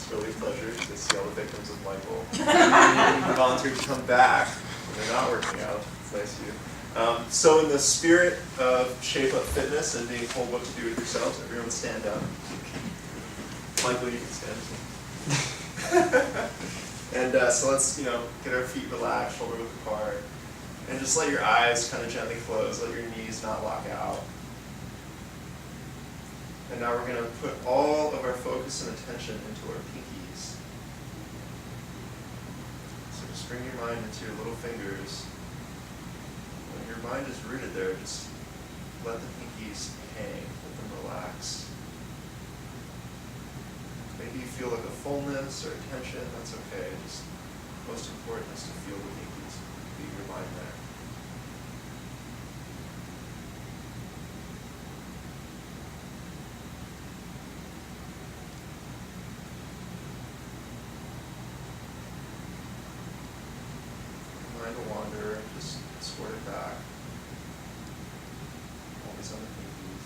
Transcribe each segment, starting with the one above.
It's really a pleasure to see all the victims of Michael who volunteered to come back when they're not working out. It's nice of you. So in the spirit of Shape Up Fitness and being told what to do with yourselves, everyone stand up. Michael, you can stand. And so let's, get our feet relaxed, shoulder width apart. And just let your eyes kind of gently close, let your knees not lock out. And now we're going to put all of our focus and attention into our pinkies. So just bring your mind into your little fingers. When your mind is rooted there, just let the pinkies hang, let them relax. Maybe you feel like a fullness or a tension, that's okay. Just most important is to feel the pinkies, leave your mind there. Mind will wander, just squirt it back. Always on the pinkies.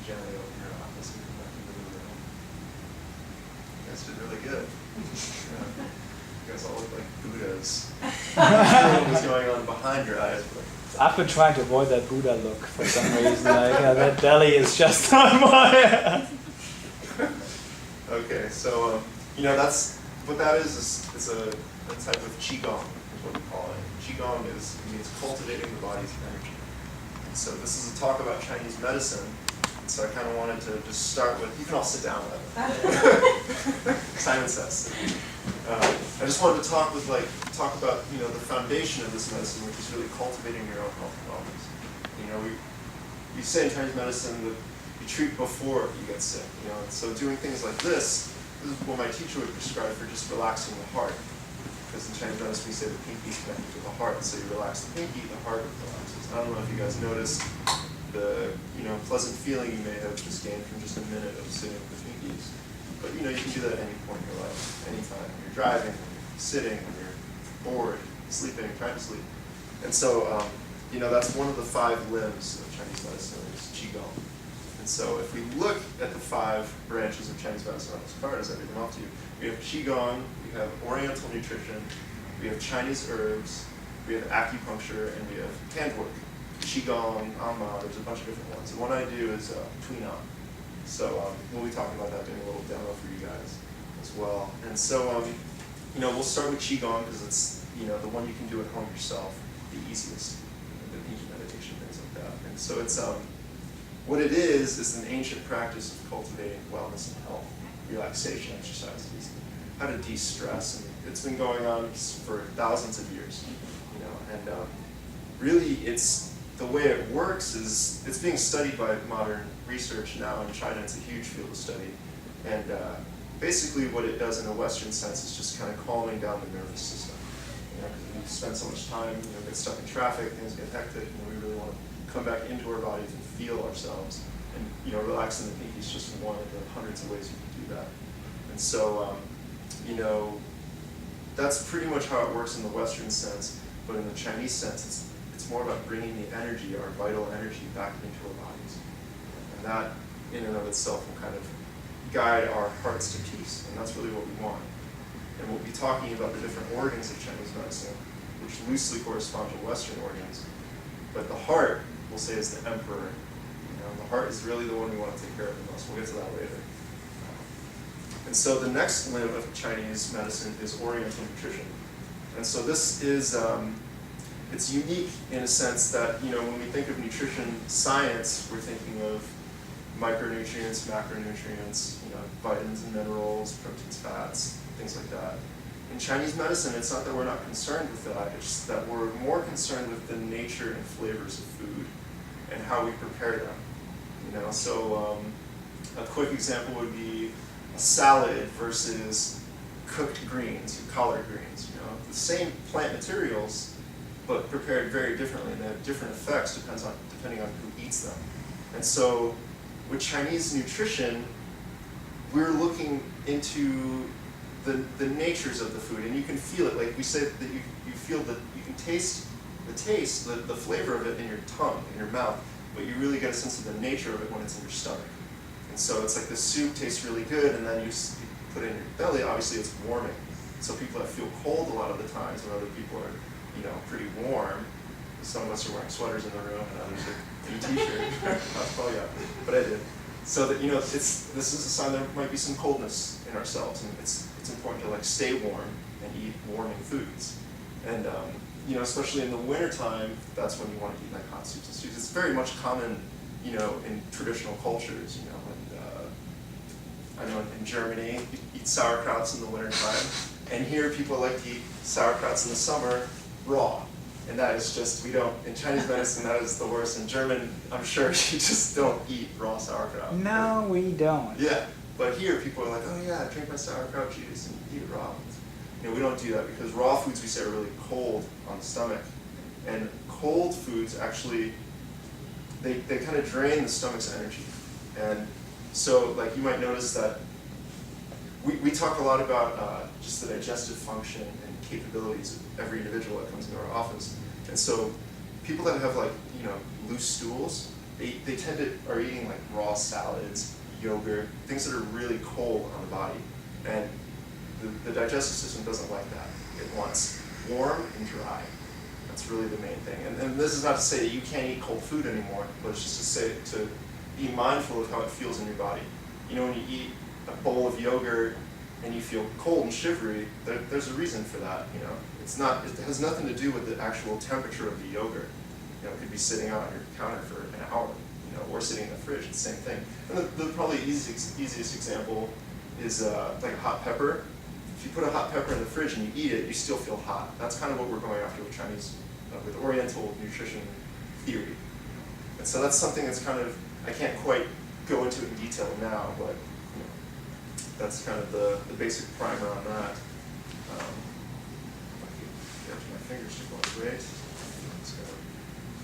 Gently open your eyes and come back into the room. You guys did really good. You guys all look like Buddhas. What was going on behind your eyes? I've been trying to avoid that Buddha look for some reason. That belly is just on my... Okay, so that's what that is. It's a type of qigong, is what we call it. Qigong means cultivating the body's energy. And so this is a talk about Chinese medicine. So I kind of wanted to just start with, you can all sit down with it. Simon says. I just wanted to talk about the foundation of this medicine, which is really cultivating your own health and wellness. We say in Chinese medicine that you treat before you get sick. And so doing things like this is what my teacher would prescribe for just relaxing the heart. Because in Chinese medicine we say the pinky is connected to the heart, so you relax the pinky, the heart relaxes. I don't know if you guys noticed the pleasant feeling you may have just gained from just a minute of sitting with the pinkies. But you can do that at any point in your life, anytime. When you're driving, when you're sitting, when you're bored, sleeping, trying to sleep. And so, that's one of the 5 limbs of Chinese medicine is Qigong. And so if we look at the 5 branches of Chinese medicine on this card, as I read them off to you, we have Qigong, we have Oriental nutrition, we have Chinese herbs, we have acupuncture, and we have handwork. Qigong, Amma, there's a bunch of different ones. The one I do is Tuina. So we'll be talking about that, doing a little demo for you guys as well. And so, we'll start with Qigong because it's, the one you can do at home yourself, the easiest, the pinky meditation, things like that. And so it's, what it is an ancient practice of cultivating wellness and health, relaxation exercises, how to de-stress. And it's been going on for thousands of years, and really the way it works is it's being studied by modern research now in China. It's a huge field of study. And basically what it does in a Western sense is just kind of calming down the nervous system. Because we spend so much time, get stuck in traffic, things get hectic, we really want to come back into our bodies and feel ourselves. And relaxing the pinky is just one of the hundreds of ways you can do that. And so, that's pretty much how it works in the Western sense. But in the Chinese sense, it's more about bringing the energy, our vital energy, back into our bodies. And that, in and of itself, will kind of guide our hearts to peace. And that's really what we want. And we'll be talking about the different organs of Chinese medicine, which loosely correspond to Western organs. But the heart, we'll say, is the emperor. The heart is really the one we want to take care of the most. We'll get to that later. And so the next limb of Chinese medicine is Oriental nutrition. And so this is, it's unique in a sense that, when we think of nutrition science, we're thinking of micronutrients, macronutrients, vitamins and minerals, proteins, fats, things like that. In Chinese medicine, it's not that we're not concerned with that, it's that we're more concerned with the nature and flavors of food and how we prepare them. So a quick example would be a salad versus cooked greens, collard greens. The same plant materials, but prepared very differently, and they have different effects depending on who eats them. And so with Chinese nutrition, we're looking into the natures of the food, and you can feel it. Like we say that you feel that you can taste the flavor of it in your tongue, in your mouth, but you really get a sense of the nature of it when it's in your stomach. And so it's like the soup tastes really good, and then you put it in your belly, obviously it's warming. So people that feel cold a lot of the times when other people are, pretty warm, some of us are wearing sweaters in the room and others are in t-shirts. Oh yeah, but I did. So that, this is a sign there might be some coldness in ourselves, and it's important to stay warm and eat warming foods. And especially in the wintertime, that's when you want to eat hot soups and stews. It's very much common, in traditional cultures, and I know in Germany, you eat sauerkrauts in the wintertime, and here people like to eat sauerkrauts in the summer raw. And that is just, in Chinese medicine, that is the worst. In German, I'm sure you just don't eat raw sauerkraut. No, we don't. Yeah, but here people are like, oh yeah, drink my sauerkraut juice and eat it raw. We don't do that because raw foods, we say, are really cold on the stomach. And cold foods actually, they kind of drain the stomach's energy. And so you might notice that we talk a lot about just the digestive function and capabilities of every individual that comes into our office. And so people that have loose stools, they tend to are eating raw salads, yogurt, things that are really cold on the body. And the digestive system doesn't like that. It wants warm and dry. That's really the main thing. And this is not to say that you can't eat cold food anymore, but it's just to say to be mindful of how it feels in your body. When you eat a bowl of yogurt and you feel cold and shivery, there's a reason for that. It has nothing to do with the actual temperature of the yogurt. It could be sitting out on your counter for an hour, or sitting in the fridge. It's the same thing. And the probably easiest example is like a hot pepper. If you put a hot pepper in the fridge and you eat it, you still feel hot. That's kind of what we're going after with Chinese, with Oriental nutrition theory. And so that's something that's kind of, I can't quite go into it in detail now, but that's kind of the basic primer on that. My fingers are going great.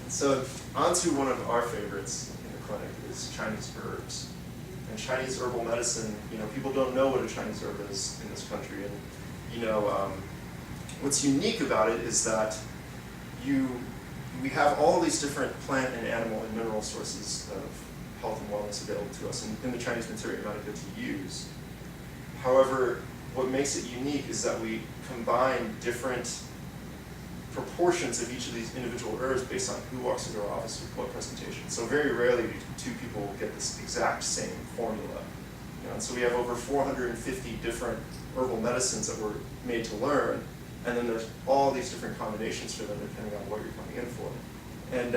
So on to one of our favorites in the clinic is Chinese herbs. And Chinese herbal medicine, people don't know what a Chinese herb is in this country. And, what's unique about it is that we have all these different plant and animal and mineral sources of health and wellness available to us in the Chinese material good to use. However, what makes it unique is that we combine different proportions of each of these individual herbs based on who walks into our office with what presentation. So very rarely do two people get this exact same formula. And so we have over 450 different herbal medicines that we're made to learn, and then there's all these different combinations for them depending on what you're coming in for. And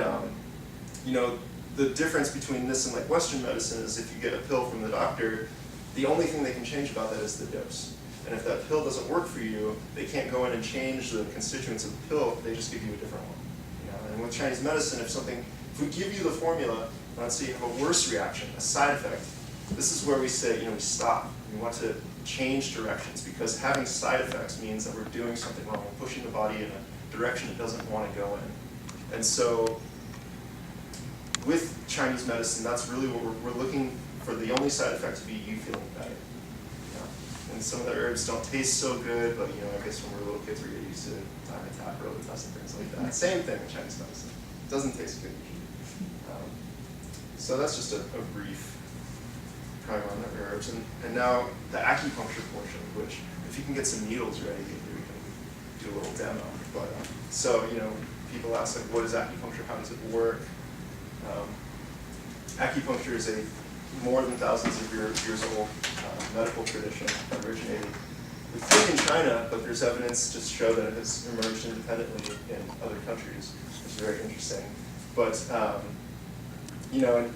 the difference between this and Western medicine is if you get a pill from the doctor, the only thing they can change about that is the dose. And if that pill doesn't work for you, they can't go in and change the constituents of the pill, they just give you a different one. And with Chinese medicine, if we give you the formula, and let's say you have a worse reaction, a side effect, this is where we say, we stop. We want to change directions because having side effects means that we're doing something wrong. We're pushing the body in a direction it doesn't want to go in. And so with Chinese medicine, that's really what we're looking for, the only side effect to be you feeling better. And some of the herbs don't taste so good, but I guess when we're little kids, we get used to Dimetap, Robitussin, and things like that. Same thing with Chinese medicine. It doesn't taste good usually. So that's just a brief primer on the herbs. And now the acupuncture portion, which if you can get some needles ready, we can do a little demo. But so people ask what is acupuncture? How does it work? Acupuncture is a more than thousands of years old medical tradition that originated, we think, in China, but there's evidence to show that it has emerged independently in other countries, which is very interesting. But and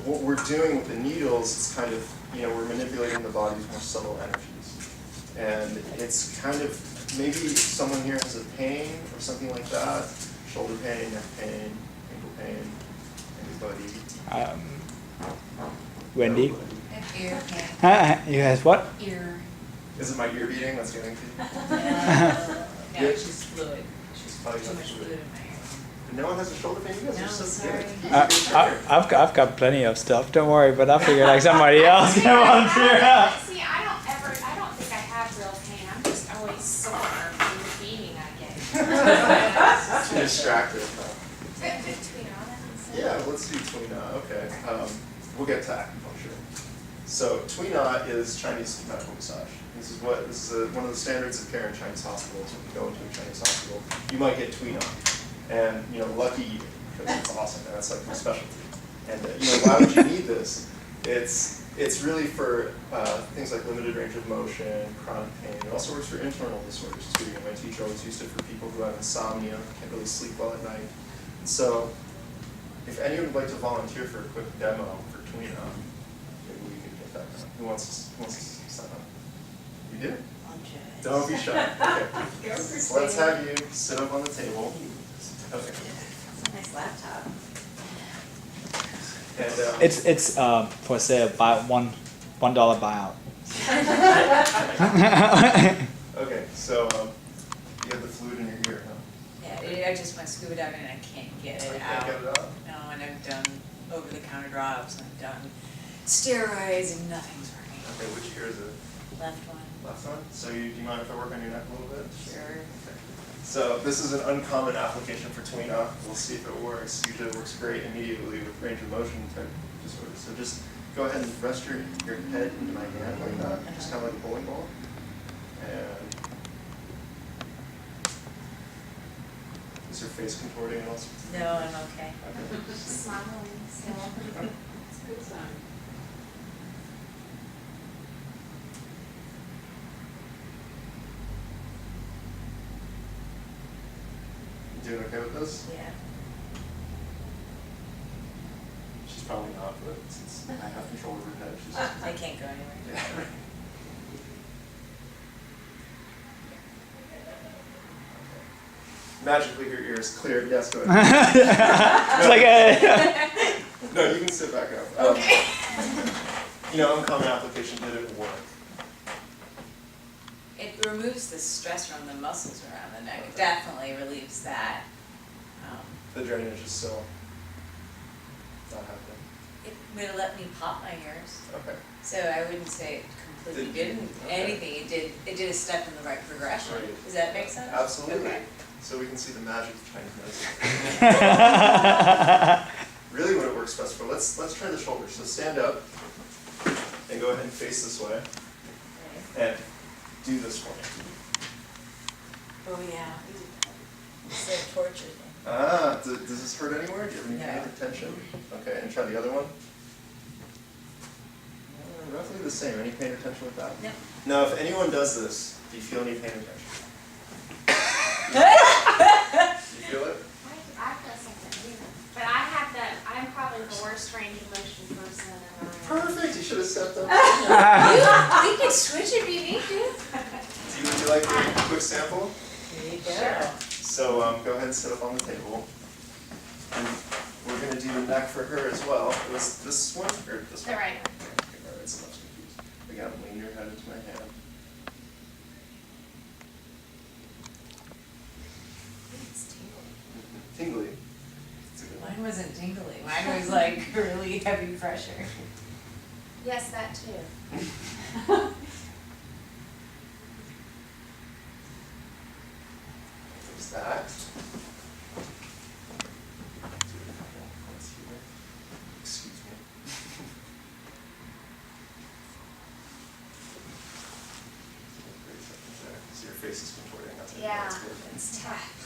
what we're doing with the needles is kind of, we're manipulating the body's more subtle energies, and it's kind of maybe someone here has a pain or something like that, shoulder pain, neck pain, ankle pain. Anybody? Wendy? Ear pain. You has what? Ear. Is it my ear beating that's getting to you? No, it's just fluid. She's Oh, you too got much fluid. fluid in my ear. No one has a shoulder pain? You guys No, are so sorry. good. I've got plenty of stuff. Don't worry, but I figured somebody else can volunteer. See, I don't think I have real pain. I'm just always sore from the beating I get. distracted. Between all that and stuff. Yeah, let's do Tuina. Okay. We'll get to acupuncture. So Tuina is Chinese medical massage. This is one of the standards of care in Chinese hospitals. When you go into a Chinese hospital, you might get Tuina, and lucky you, because it's awesome, and that's like my specialty. And why would you need this? It's really for things like limited range of motion, chronic pain. It also works for internal disorders too. My teacher always used it for people who have insomnia, can't really sleep well at night. And so, if anyone would like to volunteer for a quick demo for Tuina, maybe we can get that done. Who wants to sign up? You do? Don't be shy. Okay. So let's have you sit up on the table. Okay. That's a nice laptop. And, It's for sale, buy $1 buyout. Okay, so you have the fluid in your ear, huh? Yeah, I just went scuba diving and I can't get I it can't out. get it out. No, and I've done over-the-counter drops, and I've done steroids, and nothing's working. Okay, which ear is it? Left one. Left one? So do you mind if I work on your neck a little bit? Sure. Okay. So this is an uncommon application for Tuina. We'll see if it works. Usually it works great immediately with range of motion type disorders. So just go ahead and rest your head into my hand like that, just kind of like a bowling ball. And is your face contorting and all sorts of No, I'm okay. Okay. Smiling, so. It's a good sign. You doing okay with this? Yeah. She's probably not, but since I have control over her head, she's I can't go anywhere. Yeah. Magically, your ear is clear. Yes, go ahead. It's like a No, you can sit back up. Okay. Uncommon application, did it work? It removes the stress from the muscles around the neck. It definitely relieves that. The drainage is still not happening. It would let me pop my ears, Okay. so I wouldn't say it completely didn't Okay. anything. It did a step in the right progression. Right. Does that make sense? Absolutely. Okay. So we can see the magic of Chinese medicine. Really what it works best for. Let's try the shoulder. So stand up and go ahead and face this way and do this for me. Oh, yeah. It's a torture thing. Does this hurt anywhere? Do you have any pain No. or tension? Okay, and try the other one. Roughly the same. Any pain or tension with that? No. Now, if anyone does this, do you feel any pain or tension? Do you feel it? I feel something either. But I'm probably the worst range of motion person ever. Perfect. You should have stepped up. We can switch if you need to. Would you like a quick sample? There you Sure. So go ahead and sit up on the table. And we're going to do neck for her as well. It was this one or this one? The right. Okay, all right, so I'm confused. Again, lean your head into my hand. It's tingling. Tingly. It's a good one. Mine wasn't tingly. Mine was like really heavy pressure. Yes, that too. There's that. Excuse me. So your face is contorting. That's good. Yeah, That's good. it's tough.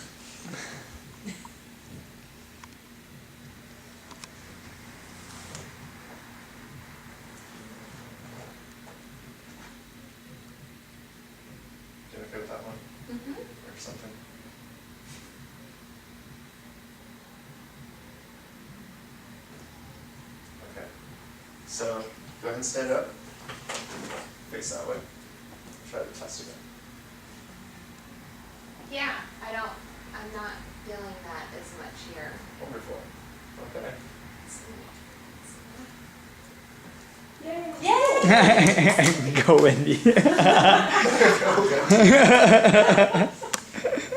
You okay with that one? Mm-hmm. Or something? Okay. So go ahead and stand up. Face that way. Try to test again. Yeah, I'm not feeling that as much here. Wonderful. Okay. Yay! Go, Wendy. Okay.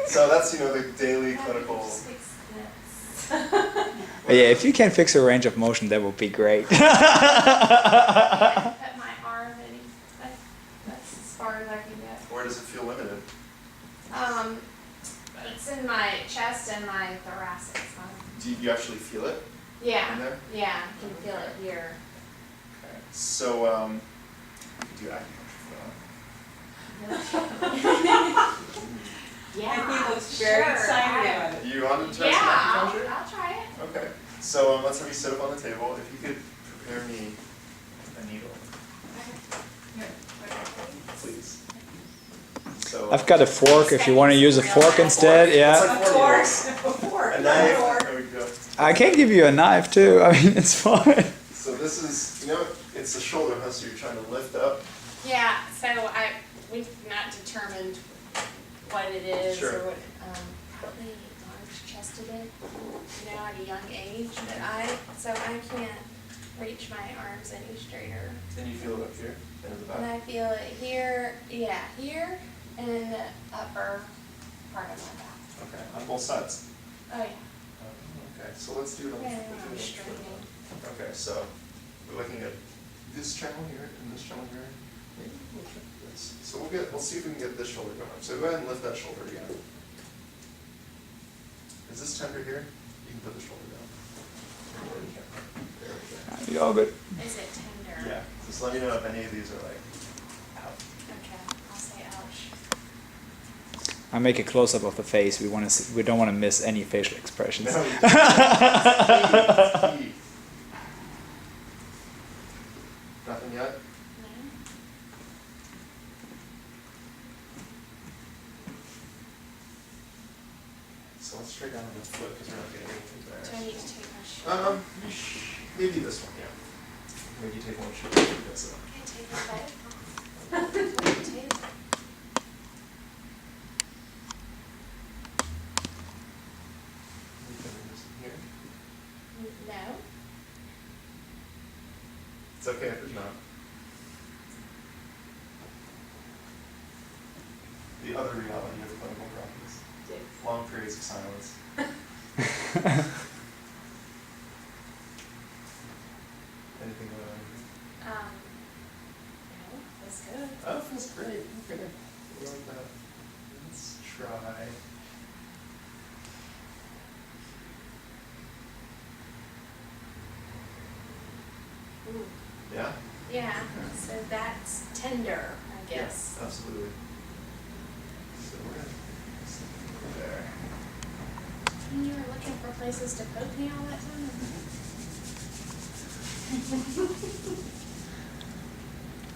So that's, the daily clinical. Just fix this. Yeah, if you can fix a range of motion, that would be great. Put my arm in, that's as far as I can get. Where does it feel limited? It's It's in my chest and my thoracic spine. Do you actually feel it in Yeah, there? yeah, I can feel it here. Okay. So, you could do acupuncture for And he looks very sure, excited about that. it. You want to try Yeah, some acupuncture? I'll try it. Okay. So let's have you sit up on the table. If you could prepare me a needle, please. So I've got a fork if you want to use a fork instead. It's Yeah. like Of course, a knife. There we go. I can give you a knife too. I mean, it's fine. So this is, it's the shoulder, huh? So you're trying to lift up. Yeah, so we've not determined what it is Sure. or what, probably large chested it, at a young age, but so I can't reach my arms any straighter. And you feel it up here and in the And back. I feel it here, here, and in the upper part of my back. Okay. On both sides. Oh, yeah. Okay. So let's do it on Yeah, let's do I'm it on- straightening. Okay. So we're looking at this channel here and this channel here. Maybe we'll check this. So we'll see if we can get this shoulder going up. So go ahead and lift that shoulder again. Is this tender here? You can put the shoulder down. Or you can. There we go. You all good? Is it tender? Yeah. Just let me know if any of these are like out. Okay, I'll say ouch. I make a close up of the face. We don't want to miss any facial expressions. No, you don't. It's key. Nothing yet? No? So let's straight down to the foot because we're not getting anything there. Do I need to take my shoe? Maybe this one, yeah. Maybe take one shoe. That's it. Can I take my bike off? Tape. Here. No? It's okay if it's not. The other reality of clinical practice. Long periods of silence. Anything going on here? No, that's good. Oh, feels great. Okay. We like that. Let's try. Ooh. Yeah? Yeah, so that's tender, I guess. Yeah, absolutely. So we're gonna stick it over there. And you were looking for places to poke me all that time?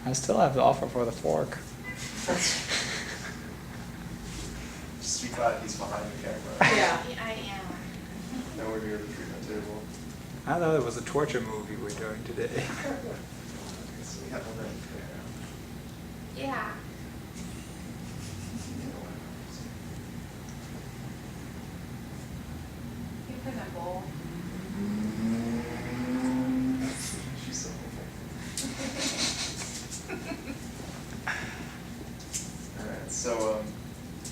I still have the offer for the fork. Just be glad he's behind the camera. Yeah. I am. Nowhere near the treatment table. I thought it was a torture movie we're doing today. Okay, so we have one right there. Yeah. You put in a bowl. She's so Alright, so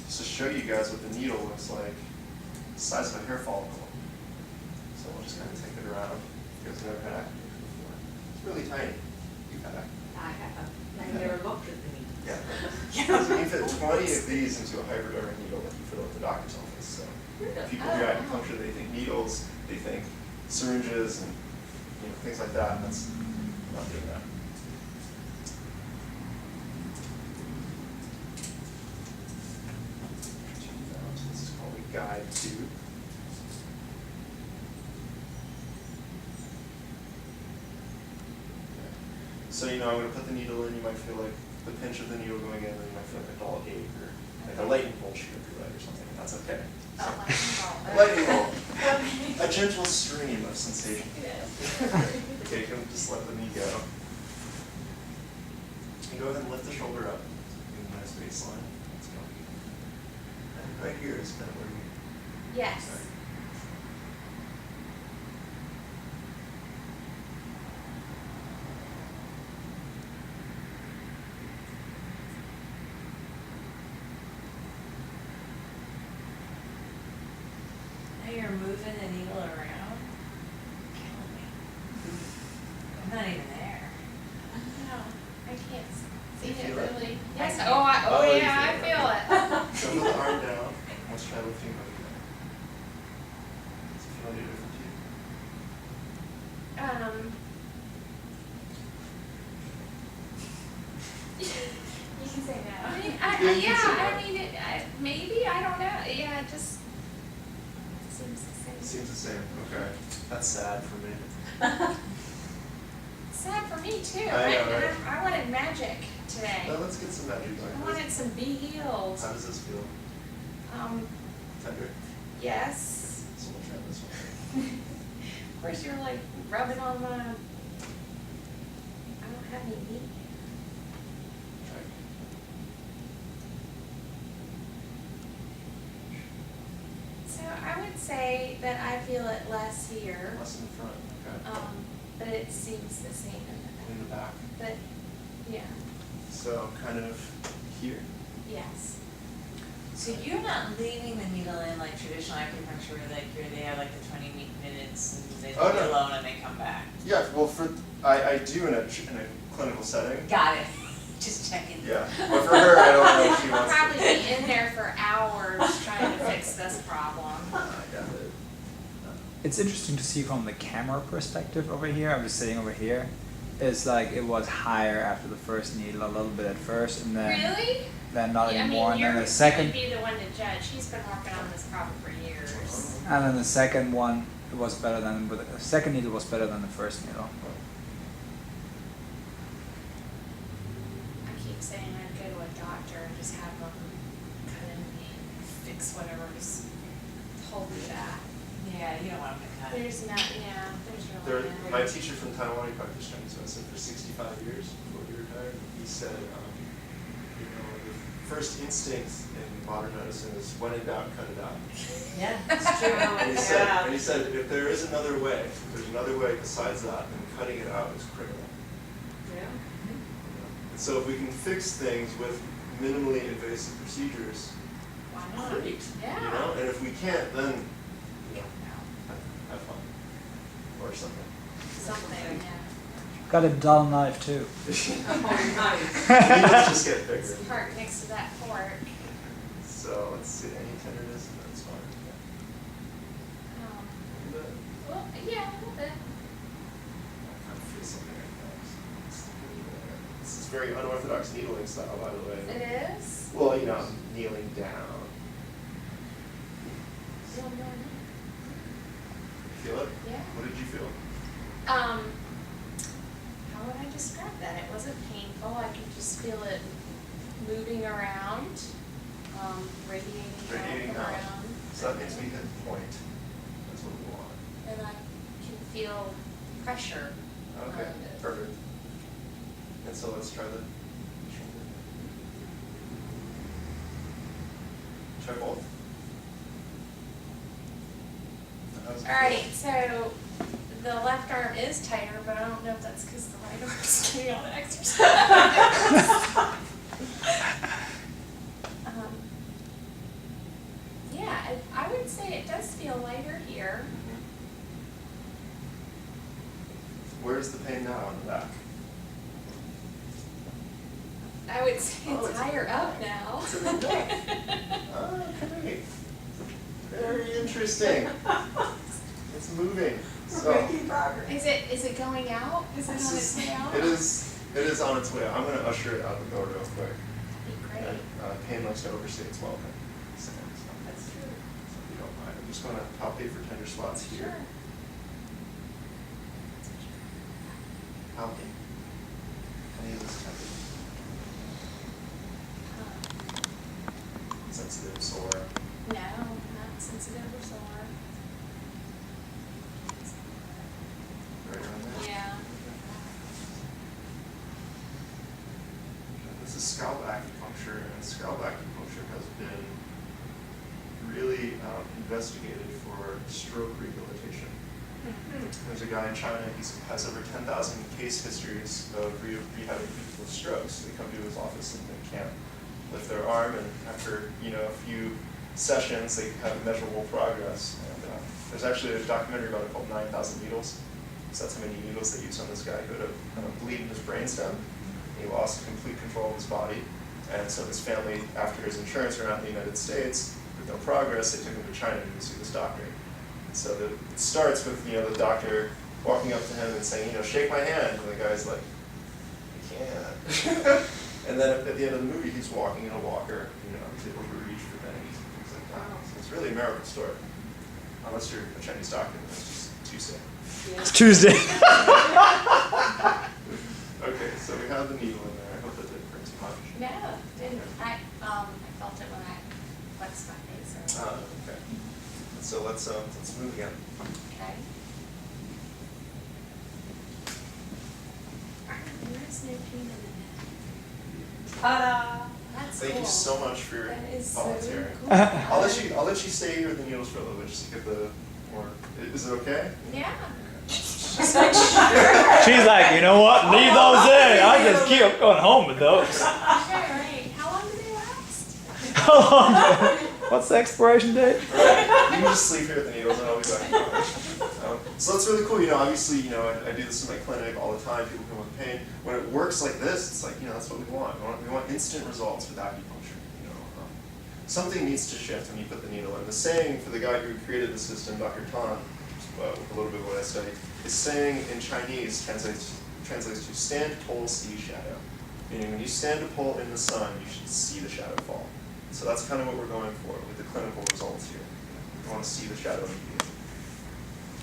just to show you guys what the needle looks like, the size of a hair follicle. So we'll just kind of take it around. You guys have never had acupuncture before. It's really tiny. You've had acupuncture. I have. I never looked at the meat. Yeah. So you fit 20 of these into a hypodermic needle that you fill at the doctor's office. So people do acupuncture, they think needles, they think syringes and things like that, and that's not doing that. This is called a guide tube. So I'm going to put the needle in, you might feel like the pinch of the needle going in, and you might feel like a dull ache or like a lightning bolt shoot up your leg or something, and that's okay. So, lightning bolt. A gentle stream of sensation. Okay, you can just let the knee go. And go ahead and lift the shoulder up. Give a nice baseline. Let's go. And right here is kind of where we Yes. start. Now you're moving the needle around. Killing me. I'm not even there. No, I can't see You it feel it? really. Yes, Yes, Oh, you yeah, I feel it. feel it. So put the arm down. Let's try lifting the you yeah, consider I that? mean, maybe, I don't know, yeah, it just seems the It same. seems the same, okay. That's sad for me. Sad for me too, I know, right? right? I wanted magic today. Well, let's get some magic I going. wanted some be healed. How does this feel? Tender? Yes. So we'll try this one. Of course, you're like rubbing on my, I don't have any meat. Try. So I would say that I feel it less here, Less in the front, okay. but it seems the same in In the back. the back. But, yeah, So kind of here. yes. So you're not leaving the needle in like traditional acupuncture where like they have like the 20 minutes and they leave Oh, it no. alone and they come back? Yeah, well, I do in a clinical setting. Got it. Just checking. Yeah, but for her, I don't know if she I'll wants probably to. be in there for hours trying to fix this problem. I got it. It's interesting to see from the camera perspective over here. I was sitting over here. It's like it was higher after the first needle, a little bit at first, and then Really? then not Yeah, anymore. I And mean, then you're the second, gonna be the one to judge. He's been working on this problem for years. and then the second one was better than, but the second needle was better than the first needle. I keep saying I'd go to a doctor and just have them cut in me and fix whatever's holding me back. Yeah, you don't want them to cut. There's not, yeah, there's really not. My teacher from Taiwan, he practiced Chinese medicine for 65 years before he retired. He said, you know, the first instinct in modern medicine is when in doubt, cut it out. Yeah, it's true. And he said, if there is another way, if there's another way besides that, then cutting it out is critical. Yeah. And so if we can fix things with minimally invasive procedures, Why not? great. Yeah. You know, and if we can't, then you know, have fun or something. Something, yeah. Got a dull knife too. Needles just get bigger. It's part next to that fork. So let's see, any tenderness, that's fine. Um, And, well, yeah, a little bit. I kind of feel something right now. This is very unorthodox needling style, by the way. It is? Well, you know, I'm kneeling down. Well, no, no. Feel it? Yeah. What did you feel? How would I describe that? It wasn't painful. I could just feel it moving around, radiating out. around. So that makes me hit point. That's what we want. And I can feel pressure. Okay, on it. perfect. And so let's try the shoulder. Try both. How does it All right, feel? so the left arm is tighter, but I don't know if that's because the right arm's getting all the exercise. Yeah, I would say it does feel lighter here. Where's the pain now on the back? I would say Oh, it's it's higher in the up back. now. It's in the back. Okay. Very interesting. It's moving. So Is it going out? Is it on its way out? it is on its way out. I'm going to usher it out the door real quick. That'd be great. And, pain likes to overstay its welcome. So, That's true. if you don't mind, I'm just going to palpate for tender spots here. Sure. Palpate. Any of this tender. Sensitive, sore. No, not sensitive or sore. Right around there. Yeah. This is scalp acupuncture, and scalp acupuncture has been really investigated for stroke rehabilitation. There's a guy in China, he has over 10,000 case histories of rehabbing people with strokes. They come to his office and they can't lift their arm, and after a few sessions, they have measurable progress. And there's actually a documentary about it called 9,000 Needles. So that's how many needles they used on this guy who had a bleed in his brainstem. He lost complete control of his body, and so his family, after his insurance ran out in the United States, with no progress, they took him to China to see this doctor. And so it starts with the doctor walking up to him and saying, shake my hand, and the guy's like, I can't. And then at the end of the movie, he's walking in a walker, you know, he's able to reach for things and things like that. So it's really an American story. Unless you're a Chinese doctor, then it's just Tuesday. It's Tuesday. Okay, so we have the needle in there. I hope that didn't hurt too much. No, didn't, I felt it when I flexed my face. Okay. So let's move again. Okay. There's no pain in it. Ta-da! That's Thank cool. you so much for your That is so volunteering. cool. I'll let you stay here with the needles for a little bit just to get the more. Is it okay? Yeah. She's like, sure. She's like, you know what? Leave those in. I just keep going home with those. Okay, right. How long do they last? How long? What's the expiration date? Alright, you can just sleep here with the needles and I'll be back. So that's really cool. You know, obviously, you know, I do this in my clinic all the time. People come with pain. When it works like this, it's like, you know, that's what we want. We want instant results with acupuncture. You know, something needs to shift when you put the needle in. The saying for the guy who created the system, Dr. Tan, with a little bit of what I studied, is saying in Chinese translates to stand, pull, see, shadow. Meaning when you stand to pull in the sun, you should see the shadow fall. So that's kind of what we're going for with the clinical results here. We want to see the shadow immediately.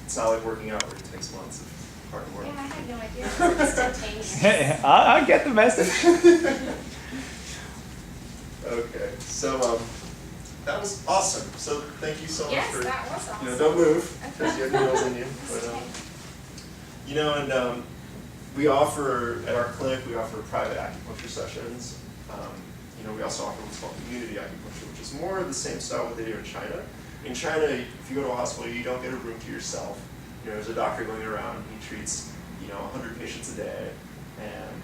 It's not like working out where it takes months of hard work. Yeah, I had no idea. It was instantaneous. Hey, I get the message. Okay, so that was awesome. So thank you so much Yes, for, that was awesome. you know, don't move because you have needles in you. But, Okay. you know, and we offer, at our clinic, we offer private acupuncture sessions. You know, we also offer what's called community acupuncture, which is more of the same style what they do in China. In China, if you go to a hospital, you don't get a room to yourself. You know, there's a doctor going around, he treats, you know, 100 patients a day, and,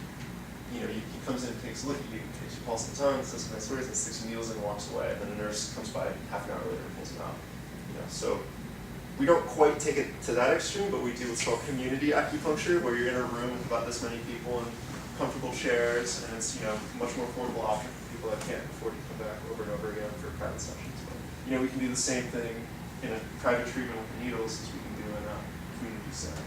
you know, he comes in and takes a look at you, takes your pulse and tongue, says some nice words, and sticks some needles in and walks away, and then a nurse comes by half an hour later and pulls him out. You know, so we don't quite take it to that extreme, but we do what's called community acupuncture, where you're in a room with about this many people in comfortable chairs, and it's, you know, much more affordable option for people that can't afford to come back over and over again for private sessions. But, you know, we can do the same thing in a private treatment with the needles as we can do in a community setting.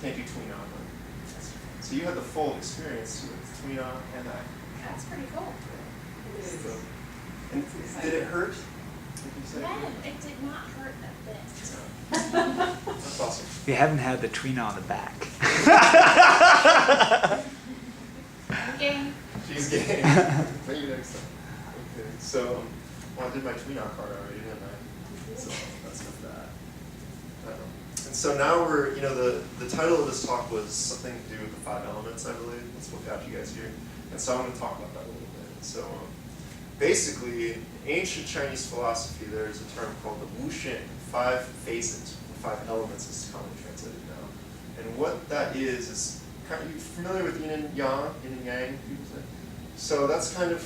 can't do tween on. So you had the full experience too, with tween on and that. That's pretty cool. So, and did it hurt? Did you say? No, it did not hurt a bit. That's awesome. We haven't had the tweener on the back. Game. She's game. Maybe next time. Okay. So, well, I did my tween on card already, didn't I? So that's enough of that. And so now we're, the title of this talk was something to do with the 5 elements, I believe. That's what got you guys here. And so I'm going to talk about that a little bit. So basically, in ancient Chinese philosophy, there's a term called the wuxing, 5 phases, 5 elements is commonly translated now. And what that is kind of, you familiar with yin and yang, yin and yang, people say? So that's kind of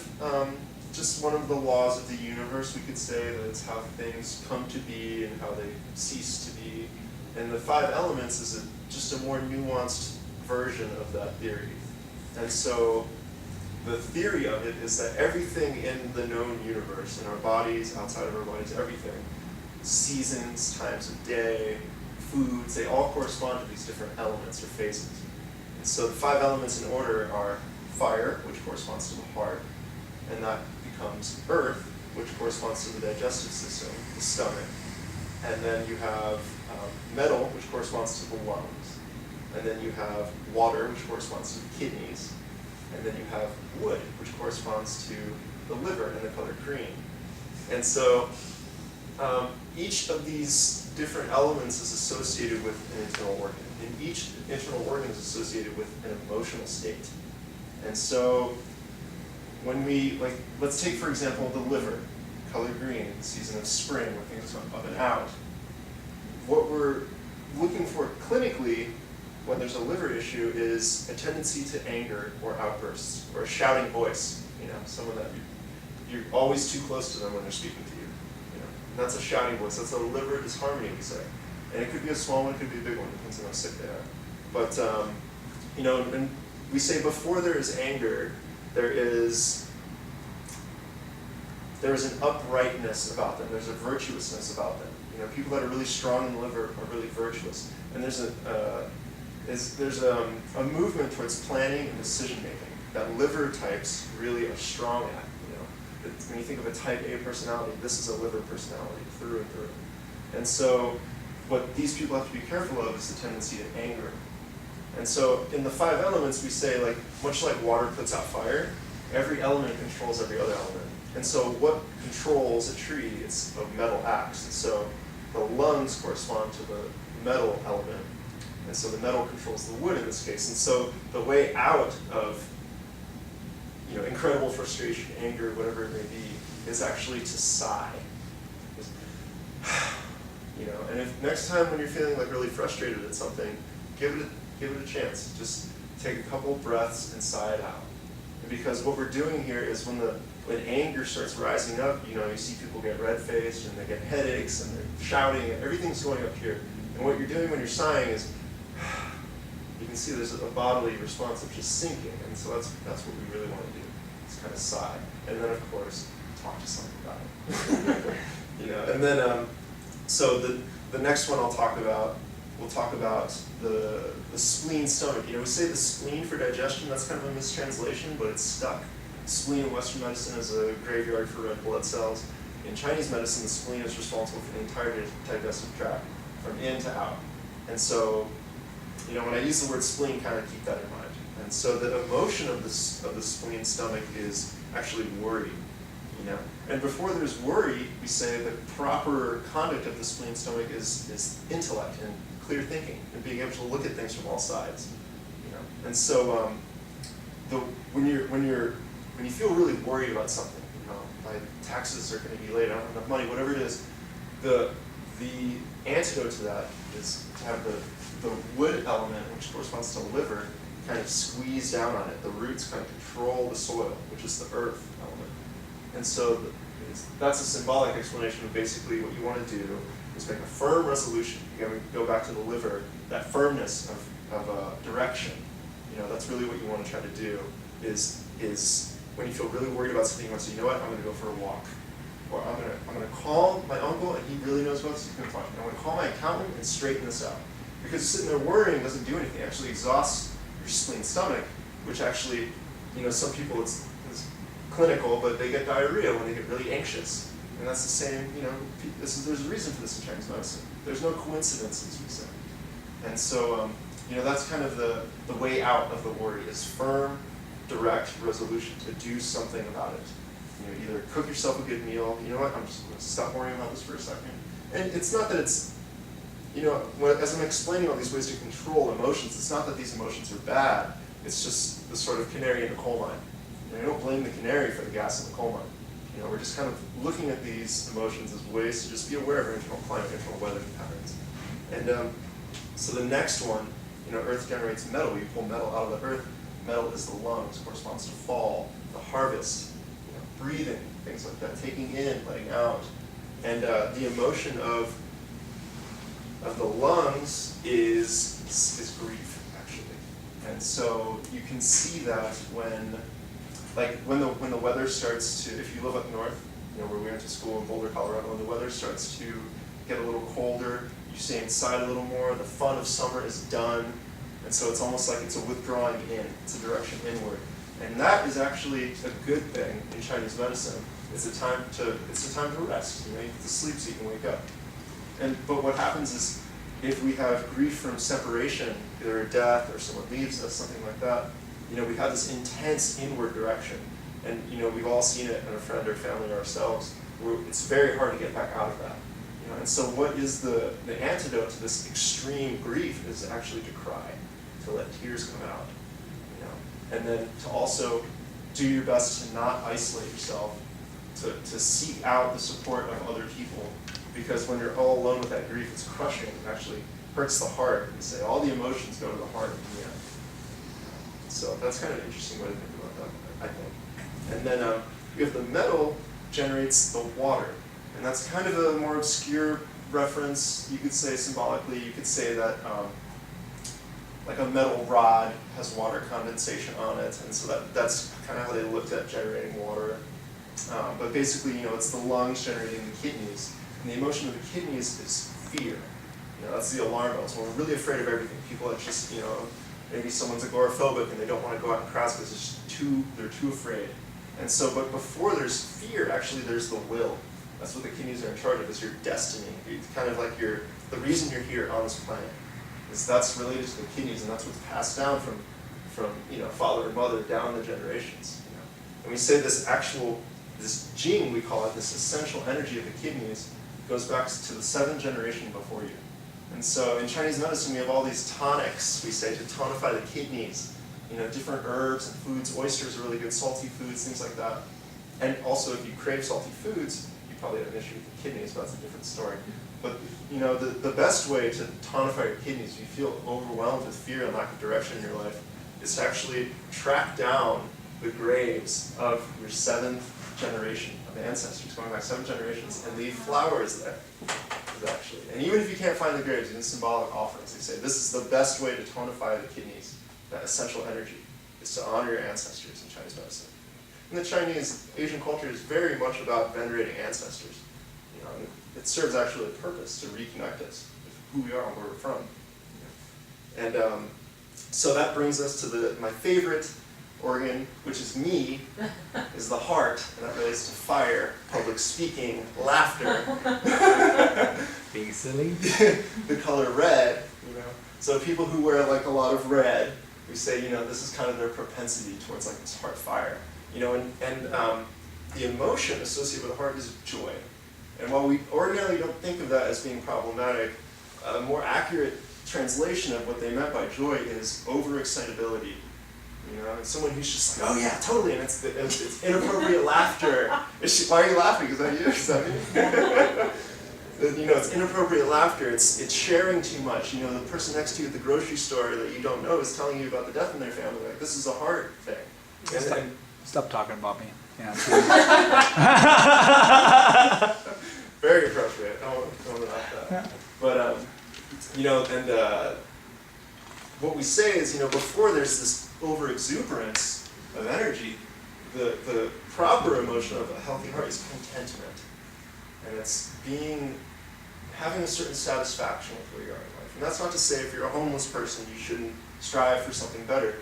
just one of the laws of the universe, we could say, that it's how things come to be and how they cease to be. And the 5 elements is just a more nuanced version of that theory. And so the theory of it is that everything in the known universe, in our bodies, outside of our bodies, everything, seasons, times of day, foods, they all correspond to these different elements or phases. And so the 5 elements in order are fire, which corresponds to the heart, and that becomes earth, which corresponds to the digestive system, the stomach. And then you have metal, which corresponds to the lungs. And then you have water, which corresponds to the kidneys. And then you have wood, which corresponds to the liver and the color green. And so each of these different elements is associated with an internal organ. And each internal organ is associated with an emotional state. And so when we, let's take, for example, the liver, color green, season of spring, where things go up and out. What we're looking for clinically when there's a liver issue is a tendency to anger or outbursts or a shouting voice. Someone that you're always too close to them when they're speaking to you. And that's a shouting voice. That's a liver disharmony, we say. And it could be a small one, it could be a big one, depends on how sick they are. But and we say before there is anger, there is an uprightness about them. There's a virtuousness about them. People that are really strong in the liver are really virtuous. And there's a movement towards planning and decision making that liver types really are strong at. When you think of a type A personality, this is a liver personality through and through. And so what these people have to be careful of is the tendency to anger. And so in the 5 elements, we say, much like water puts out fire, every element controls every other element. And so what controls a tree is a metal axe. And so the lungs correspond to the metal element. And so the metal controls the wood in this case. And so the way out of incredible frustration, anger, whatever it may be, is actually to sigh. And if next time when you're feeling really frustrated at something, give it a chance. Just take a couple breaths and sigh it out. And because what we're doing here is when anger starts rising up, you see people get red-faced and they get headaches and they're shouting and everything's going up here. And what you're doing when you're sighing is, you can see there's a bodily response of just sinking. And so that's what we really want to do. It's kind of sigh. And then of course, talk to someone about it. And then, so the next one we'll talk about the spleen stomach. We say the spleen for digestion, that's kind of a mistranslation, but it's stuck. Spleen in Western medicine is a graveyard for red blood cells. In Chinese medicine, the spleen is responsible for the entire digestive tract, from in to out. And so, when I use the word spleen, kind of keep that in mind. And so the emotion of the spleen stomach is actually worry. And before there's worry, we say the proper conduct of the spleen stomach is intellect and clear thinking and being able to look at things from all sides. And so when you feel really worried about something, my taxes are going to be late, I don't have enough money, whatever it is, the antidote to that is to have the wood element, which corresponds to the liver, kind of squeeze down on it. The roots kind of control the soil, which is the earth element. And so that's a symbolic explanation of basically what you want to do is make a firm resolution. You go back to the liver, that firmness of direction. That's really what you want to try to do is when you feel really worried about something, you want to say, I'm going to go for a walk. Or I'm going to call my uncle, and he really knows about this, he's going to talk to me. I'm going to call my accountant and straighten this out. Because sitting there worrying doesn't do anything. It actually exhausts your spleen stomach, which actually, some people it's clinical, but they get diarrhea when they get really anxious. And that's the same, there's a reason for this in Chinese medicine. There's no coincidences, we say. And so, that's kind of the way out of the worry is firm, direct resolution to do something about it. Either cook yourself a good meal. You know what? I'm just going to stop worrying about this for a second. And it's not that it's, as I'm explaining all these ways to control emotions, it's not that these emotions are bad. It's just the sort of canary in the coal mine. I don't blame the canary for the gas in the coal mine. We're just kind of looking at these emotions as ways to just be aware of our internal climate, internal weather patterns. And so the next one, Earth generates metal. You pull metal out of the earth. Metal is the lungs, corresponds to fall, the harvest, breathing, things like that, taking in, letting out. And the emotion of the lungs is grief, actually. And so you can see that when the weather starts to, if you live up north, where we went to school in Boulder, Colorado, when the weather starts to get a little colder, you stay inside a little more, the fun of summer is done, and so it's almost like it's a withdrawing in, it's a direction inward. And that is actually a good thing in Chinese medicine. It's a time to rest. You get to sleep so you can wake up. But what happens is, if we have grief from separation, either a death or someone leaves us, something like that, we have this intense inward direction. And we've all seen it in a friend or family or ourselves, where it's very hard to get back out of that. And so what is the antidote to this extreme grief is actually to cry, to let tears come out. And then to also do your best to not isolate yourself, to seek out the support of other people. Because when you're all alone with that grief, it's crushing. It actually hurts the heart. You say all the emotions go to the heart in the end. So that's kind of an interesting way to think about that, I think. And then we have the metal generates the water. And that's kind of a more obscure reference. You could say symbolically, you could say that like a metal rod has water condensation on it, and so that's kind of how they looked at generating water. But basically, it's the lungs generating the kidneys, and the emotion of the kidneys is fear. That's the alarm bells. When we're really afraid of everything, people are just, maybe someone's agoraphobic and they don't want to go out in crowds because they're too afraid. And so, but before there's fear, actually there's the will. That's what the kidneys are in charge of, is your destiny. It's kind of like the reason you're here on this planet. That's related to the kidneys, and that's what's passed down from father and mother down the generations. And we say this gene, we call it, this essential energy of the kidneys, goes back to the 7th generation before you. And so in Chinese medicine, we have all these tonics, we say, to tonify the kidneys. Different herbs and foods. Oysters are really good, salty foods, things like that. And also, if you crave salty foods, you probably have an issue with the kidneys, but that's a different story. But the best way to tonify your kidneys, if you feel overwhelmed with fear and lack of direction in your life, is to actually track down the graves of your 7th generation of ancestors, going back 7 generations, and leave flowers there. Actually, and even if you can't find the graves, even symbolic offerings, they say this is the best way to tonify the kidneys, that essential energy, is to honor your ancestors in Chinese medicine. And the Chinese, Asian culture is very much about venerating ancestors. It serves actually a purpose to reconnect us with who we are and where we're from. And so that brings us to my favorite organ, which is me, is the heart, and that relates to fire, public speaking, laughter. Being silly. The color red, So people who wear like a lot of red, we say, this is kind of their propensity towards like this heart fire. And the emotion associated with the heart is joy. And while we ordinarily don't think of that as being problematic, a more accurate translation of what they meant by joy is overexcitability. Someone who's just like, oh yeah, totally, and it's inappropriate laughter. Why are you laughing? Is that you? Is that me? It's inappropriate laughter. It's sharing too much. The person next to you at the grocery store that you don't know is telling you about the death in their family. Like, this is a hard thing. Stop talking about me. Yeah. Very appropriate. I don't know about that. Yeah. But what we say is, before there's this over-exuberance of energy, the proper emotion of a healthy heart is contentment. And it's being having a certain satisfaction with where you are in life. And that's not to say if you're a homeless person, you shouldn't strive for something better.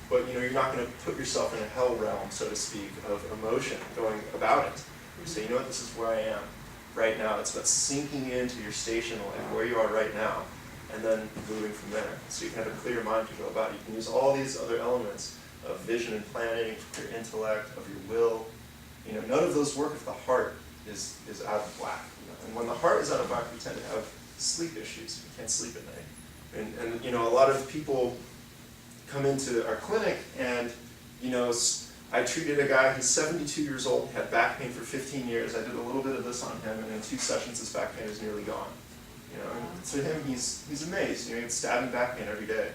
But you're not going to put yourself in a hell realm, so to speak, of emotion going about it. You say, you know what, this is where I am right now. It's about sinking into your station in life, where you are right now, and then moving from there. So you can have a clear mind to go about it. You can use all these other elements of vision and planning, of your intellect, of your will. None of those work if the heart is out of whack. And when the heart is out of whack, we tend to have sleep issues. We can't sleep at night. And a lot of people come into our clinic and, I treated a guy who's 72 years old, had back pain for 15 years. I did a little bit of this on him, and in 2 sessions his back pain is nearly gone. And to him, he's amazed. He had stabbing back pain every day.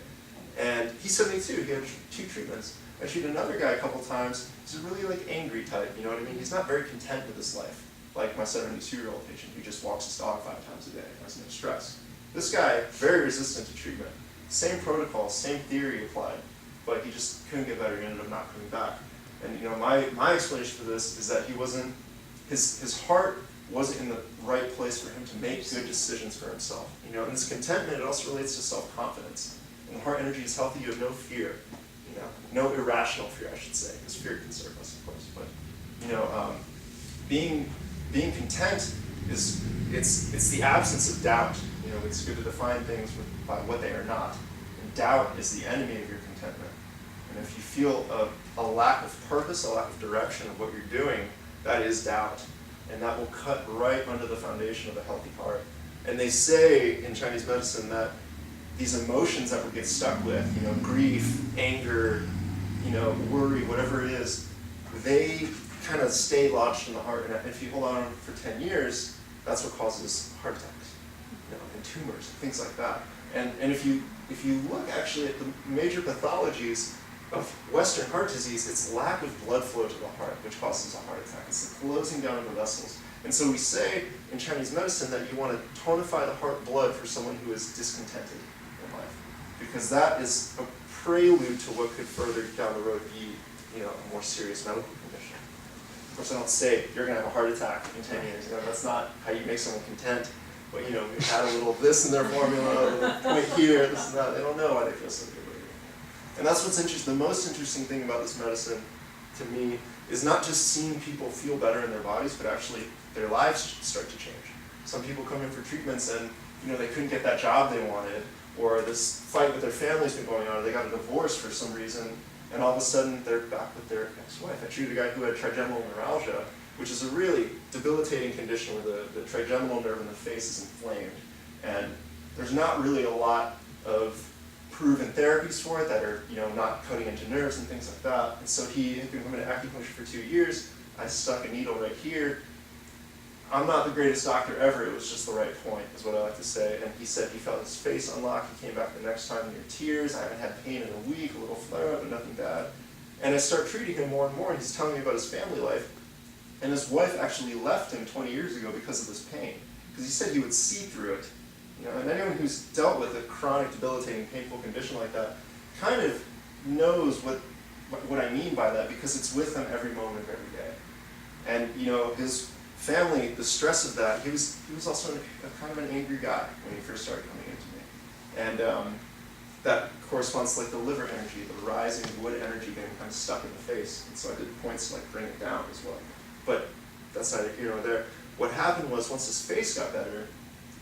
And he's 72, he had 2 treatments. I treated another guy a couple times. He's a really angry type, you know what I mean? He's not very content with his life, like my 72-year-old patient who just walks his dog 5 times a day, has no stress. This guy, very resistant to treatment. Same protocol, same theory applied, but he just couldn't get better. He ended up not coming back. And my explanation for this is that he wasn't, his heart wasn't in the right place for him to make good decisions for himself. And this contentment, it also relates to self-confidence. When the heart energy is healthy, you have no fear. No irrational fear, I should say, because fear can serve us, of course. But being content is it's the absence of doubt. It's good to define things by what they are not. And doubt is the enemy of your contentment. And if you feel a lack of purpose, a lack of direction of what you're doing, that is doubt. And that will cut right under the foundation of a healthy heart. And they say in Chinese medicine that these emotions that we get stuck with, grief, anger, worry, whatever it is, they kind of stay lodged in the heart. And if you hold on for 10 years, that's what causes heart attacks, and tumors, things like that. And if you look actually at the major pathologies of Western heart disease, it's lack of blood flow to the heart, which causes a heart attack. It's the closing down of the vessels. And so we say in Chinese medicine that you want to tonify the heart blood for someone who is discontented in life, because that is a prelude to what could further down the road be, a more serious medical condition. Of course, I don't say you're going to have a heart attack in 10 years. That's not how you make someone content. But we add a little of this in their formula, a little point here, this and that. They don't know why they feel so good. And that's what's interesting. The most interesting thing about this medicine, to me, is not just seeing people feel better in their bodies, but actually their lives start to change. Some people come in for treatments and they couldn't get that job they wanted, or this fight with their family's been going on, or they got a divorce for some reason, and all of a sudden they're back with their ex-wife. I treated a guy who had trigeminal neuralgia, which is a really debilitating condition where the trigeminal nerve in the face is inflamed. And there's not really a lot of proven therapies for it that are not cutting into nerves and things like that. And so he had been coming to acupuncture for 2 years. I stuck a needle right here. I'm not the greatest doctor ever, it was just the right point, is what I like to say. And he said he felt his face unlock. He came back the next time near tears. I haven't had pain in a week, a little flare-up, but nothing bad. And I start treating him more and more, and he's telling me about his family life. And his wife actually left him 20 years ago because of this pain, because he said he would see through it. And anyone who's dealt with a chronic, debilitating, painful condition like that kind of knows what I mean by that, because it's with them every moment of every day. And his family, the stress of that, he was also a kind of an angry guy when he first started coming into me. And that corresponds to the liver energy, the rising wood energy getting kind of stuck in the face. And so I did points to bring it down as well. But that's neither here nor there. What happened was, once his face got better,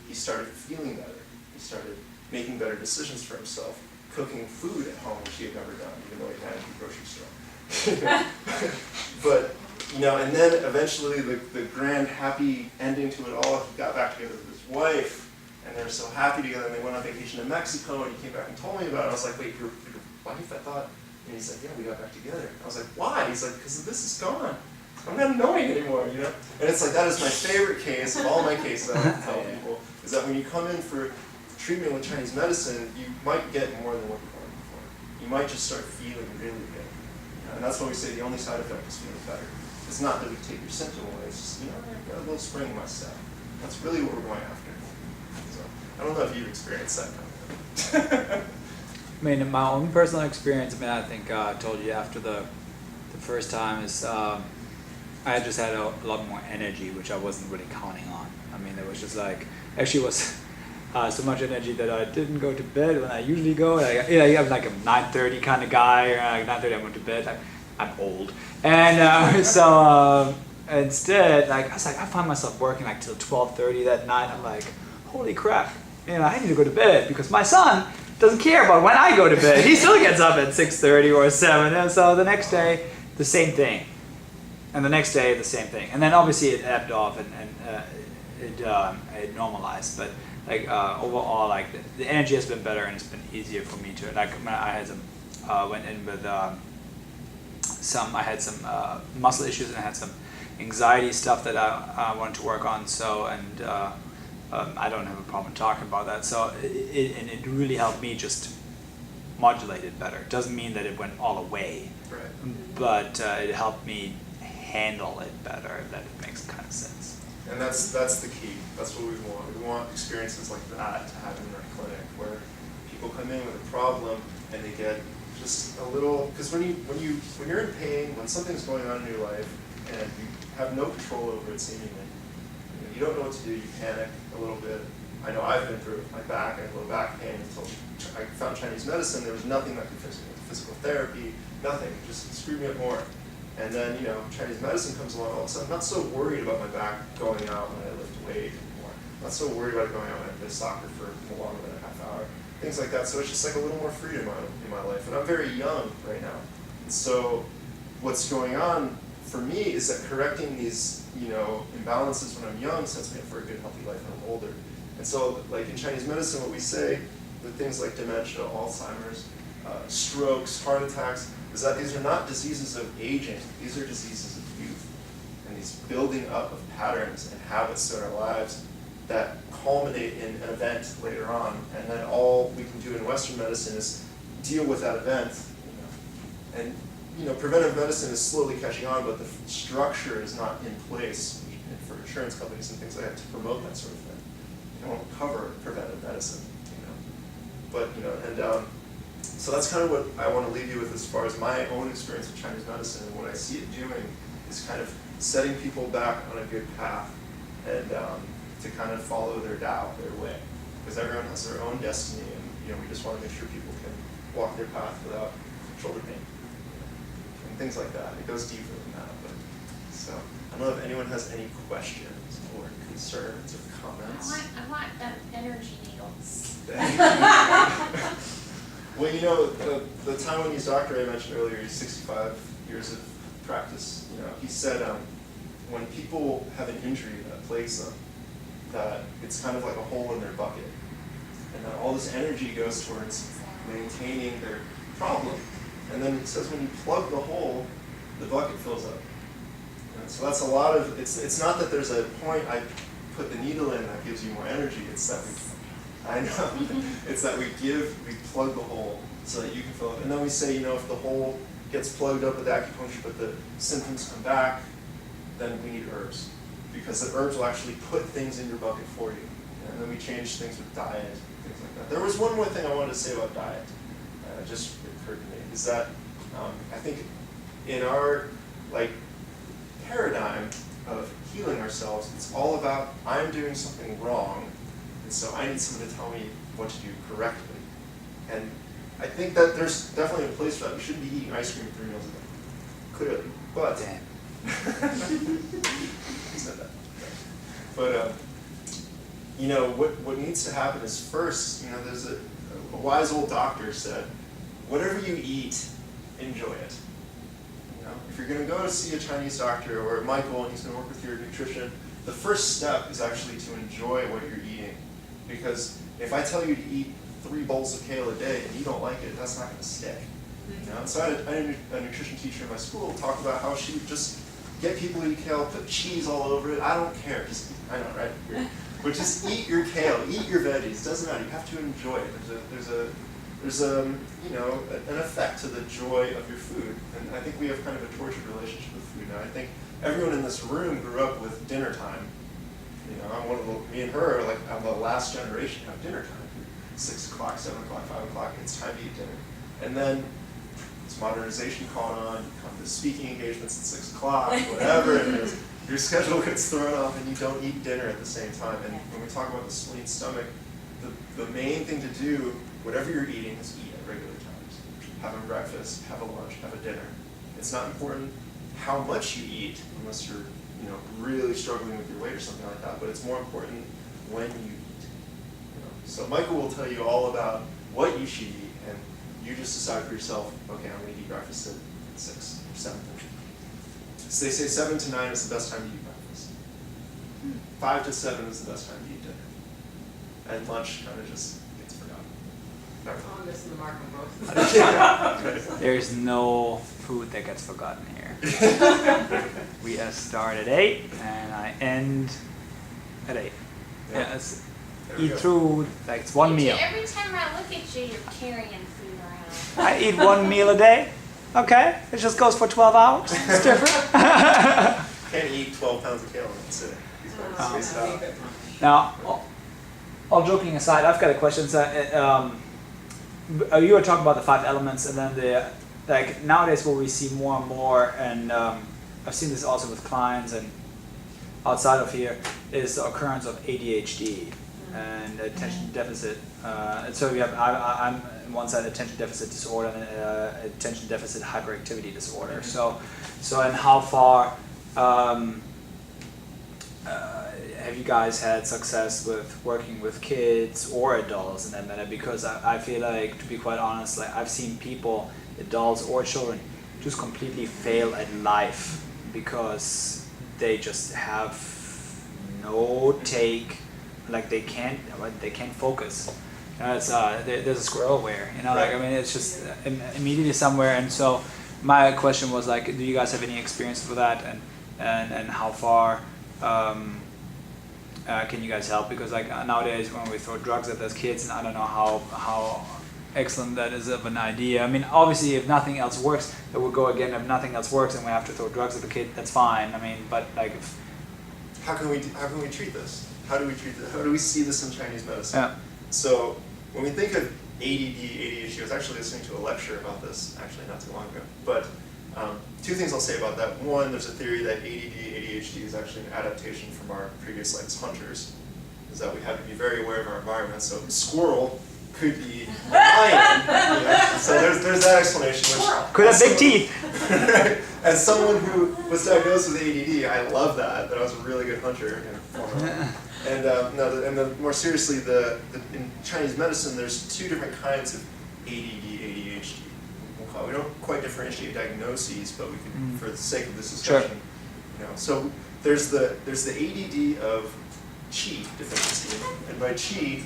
he started feeling better. He started making better decisions for himself, cooking food at home, which he had never done, even though he had a grocery store. But, and then eventually the grand happy ending to it all, he got back together with his wife, and they were so happy together, and they went on vacation to Mexico, and he came back and told me about it. I was like, wait, your wife, I thought? And he's like, yeah, we got back together. I was like, why? He's like, because this is gone. I'm not annoying anymore, And it's like, that is my favorite case of all my cases I like to tell people, is that when you come in for treatment with Chinese medicine, you might get more than what you're going for. You might just start feeling really good. And that's why we say the only side effect is feeling better. It's not that we take your symptom away, it's just, I've got a little spring in my step. That's really what we're going after. So, I don't know if you've experienced that kind of thing. I mean, in my own personal experience, I think I told you after the first time is, I just had a lot more energy, which I wasn't really counting on. I mean, it was just like, actually was so much energy that I didn't go to bed when I usually go. I'm like a 9:30 kind of guy. Like 9:30 I went to bed. I'm old. And so instead, like I was like, I find myself working like till 12:30 that night. I'm like, holy crap, I need to go to bed because my son doesn't care about when I go to bed. He still gets up at 6:30 or 7. And so the next day, the same thing. And the next day, the same thing. And then obviously it ebbed off and it normalized. But like overall, like the energy has been better and it's been easier for me to. Like when I had some went in with I had some muscle issues and I had some anxiety stuff that I wanted to work on. So I don't have a problem talking about that. So it really helped me just modulate it better. It doesn't mean that it went all away, Right. but it helped me handle it better, if that makes kind of sense. And that's the key. That's what we want. We want experiences like that to happen in our clinic, where people come in with a problem and they get just a little. Because when you're in pain, when something's going on in your life, and you have no control over it, seemingly, you don't know what to do. You panic a little bit. I know I've been through it with my back. I had low back pain until I found Chinese medicine. There was nothing that could fix me. Physical therapy, nothing. It just screwed me up more. And then, Chinese medicine comes along, all of a sudden I'm not so worried about my back going out when I lift weight anymore. I'm not so worried about it going out when I play soccer for longer than a half hour. Things like that. So it's just like a little more freedom in my life. And I'm very young right now. And so what's going on for me is that correcting these, imbalances when I'm young sets me up for a good, healthy life when I'm older. And so, like in Chinese medicine, what we say with things like dementia, Alzheimer's, strokes, heart attacks, is that these are not diseases of aging, these are diseases of youth. And these building up of patterns and habits in our lives that culminate in an event later on. And then all we can do in Western medicine is deal with that event. And preventive medicine is slowly catching on, but the structure is not in place for insurance companies and things like that to promote that sort of thing. They don't cover preventive medicine, But, so that's kind of what I want to leave you with as far as my own experience with Chinese medicine, and what I see it doing is kind of setting people back on a good path and to kind of follow their Tao, their way. Because everyone has their own destiny, and we just want to make sure people can walk their path without shoulder pain. And things like that. It goes deeper than that. So I don't know if anyone has any questions or concerns or comments. I want energy needles. Well, the Taiwanese doctor I mentioned earlier, he's 65 years of practice. He said when people have an injury that plagues them, that it's kind of like a hole in their bucket, and that all this energy goes towards maintaining their problem. And then it says when you plug the hole, the bucket fills up. And so that's a lot of. It's not that there's a point I put the needle in that gives you more energy. It's that I know. It's that we plug the hole so that you can fill it. And then we say, if the hole gets plugged up with acupuncture, but the symptoms come back, then we need herbs. Because the herbs will actually put things in your bucket for you. And then we change things with diet, things like that. There was one more thing I wanted to say about diet. It just occurred to me, is that I think in our paradigm of healing ourselves, it's all about I'm doing something wrong, and so I need someone to tell me what to do correctly. And I think that there's definitely a place for that. We shouldn't be eating ice cream 3 meals a day, clearly. But he said that. But what needs to happen is first, there's a wise old doctor said, whatever you eat, enjoy it. If you're going to go to see a Chinese doctor or Michael and he's going to work with your nutrition, the first step is actually to enjoy what you're eating. Because if I tell you to eat 3 bowls of kale a day and you don't like it, that's not going to stick. So I had a nutrition teacher in my school talk about how she would just get people to eat kale, put cheese all over it. I don't care. I know, right? But just eat your kale, eat your veggies. Doesn't matter. You have to enjoy it. There's an effect to the joy of your food. And I think we have kind of a tortured relationship with food now. I think everyone in this room grew up with dinner time. Me and her are I'm the last generation to have dinner time. 6 o'clock, 7 o'clock, 5 o'clock, it's time to eat dinner. And then there's modernization caught on, you come to speaking engagements at 6 o'clock, whatever it is, your schedule gets thrown off and you don't eat dinner at the same time. And when we talk about the spleen stomach, the main thing to do, whatever you're eating, is eat at regular times. Have a breakfast, have a lunch, have a dinner. It's not important how much you eat, unless you're really struggling with your weight or something like that, but it's more important when you eat. So Michael will tell you all about what you should eat, and you just decide for yourself, okay, I'm going to eat breakfast at 6 or 7. So they say 7 to 9 is the best time to eat breakfast. 5 to 7 is the best time to eat dinner. And lunch kind of just gets forgotten. I'm missing the mark on both. There's no food that gets forgotten here. We start at 8 and I end at 8. Yeah. Yes. There we Eat go. through, like, it's one meal. Every time I look at you, you're carrying food around. I eat one meal a day. Okay, it just goes for 12 hours. It's different. Can't eat 12 pounds of kale in one sitting. He's got to space it out. Now, all joking aside, I've got a question. So, you were talking about the 5 elements, and then nowadays what we see more and more, and I've seen this also with clients and outside of here, is the occurrence of ADHD and attention deficit. And so we have, I'm on one side attention deficit disorder and attention deficit hyperactivity disorder. So and how far have you guys had success with working with kids or adults in that matter? Because I feel like, to be quite honest, like I've seen people, adults or children, just completely fail at life because they just have no take, like they can't focus. It's there's a squirrel where, like, I mean, it's just immediately somewhere. And so my question was, like, do you guys have any experience with that, and how far can you guys help? Because like nowadays when we throw drugs at those kids, and I don't know how excellent that is of an idea. I mean, obviously if nothing else works, it will go again. If nothing else works and we have to throw drugs at the kid, that's fine. I mean, but like How can we treat this? How do we treat this? How do we see this in Chinese medicine? Yeah. So when we think of ADD, ADHD, I was actually listening to a lecture about this actually not too long ago. But 2 things I'll say about that. One, there's a theory that ADD, ADHD is actually an adaptation from our previous life as hunters, is that we have to be very aware of our environment. So squirrel could be a lion. So there's that explanation. Which, could have big teeth. As someone who was diagnosed with ADD, I love that I was a really good hunter. And the more seriously, in Chinese medicine, there's 2 different kinds of ADD, ADHD. We don't quite differentiate diagnoses, but we can, for the sake of this discussion, So there's the ADD of qi deficiency, and by qi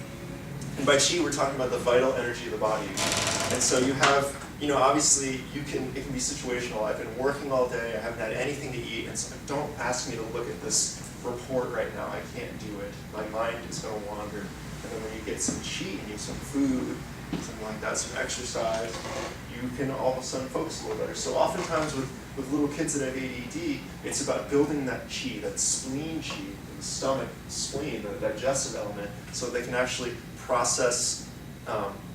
we're talking about the vital energy of the body. And so you have, obviously it can be situational. I've been working all day, I haven't had anything to eat, and so don't ask me to look at this report right now. I can't do it. My mind is going to wander. And then when you get some qi and you some food, something like that, some exercise, you can all of a sudden focus a little better. So oftentimes with little kids that have ADD, it's about building that qi, that spleen qi, the stomach spleen, the digestive element, so they can actually process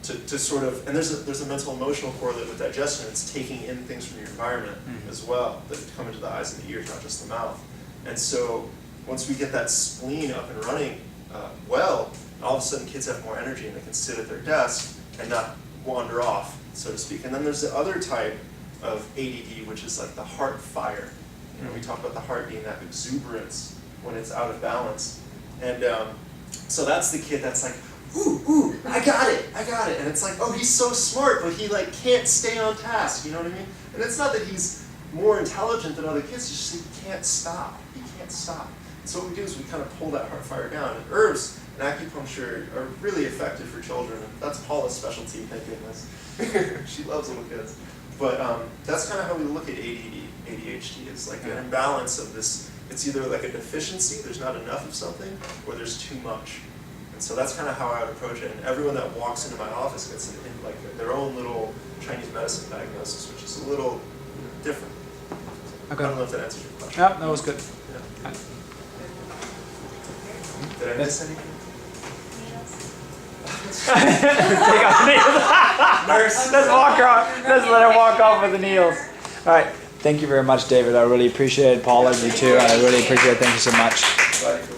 to sort of, and there's a mental emotional correlate with digestion. It's taking in things from your environment as well that come into the eyes and the ears, not just the mouth. And so once we get that spleen up and running well, all of a sudden kids have more energy and they can sit at their desk and not wander off, so to speak. And then there's the other type of ADD, which is like the heart fire. We talk about the heart being that exuberance when it's out of balance. And so that's the kid that's like, ooh, I got it. And it's like, oh, he's so smart, but he like can't stay on task, you know what I mean? And it's not that he's more intelligent than other kids, it's just he can't stop. So what we do is we kind of pull that heart fire down. And herbs and acupuncture are really effective for children. That's Paula's specialty, thank goodness. She loves little kids. But that's kind of how we look at ADD, ADHD. It's like an imbalance of this. It's either like a deficiency, there's not enough of something, or there's too much. And so that's kind of how I would approach it. And everyone that walks into my office gets like their own little Chinese medicine diagnosis, which is a little different. Okay. I don't know if that answers your question. Yeah, that was good. Did I miss anything? Take off the needles. Let's walk off. Let's let her walk off with the needles. All right. Thank you very much, David. I really appreciate it. Paula, you too. I really appreciate it. Thank you so much.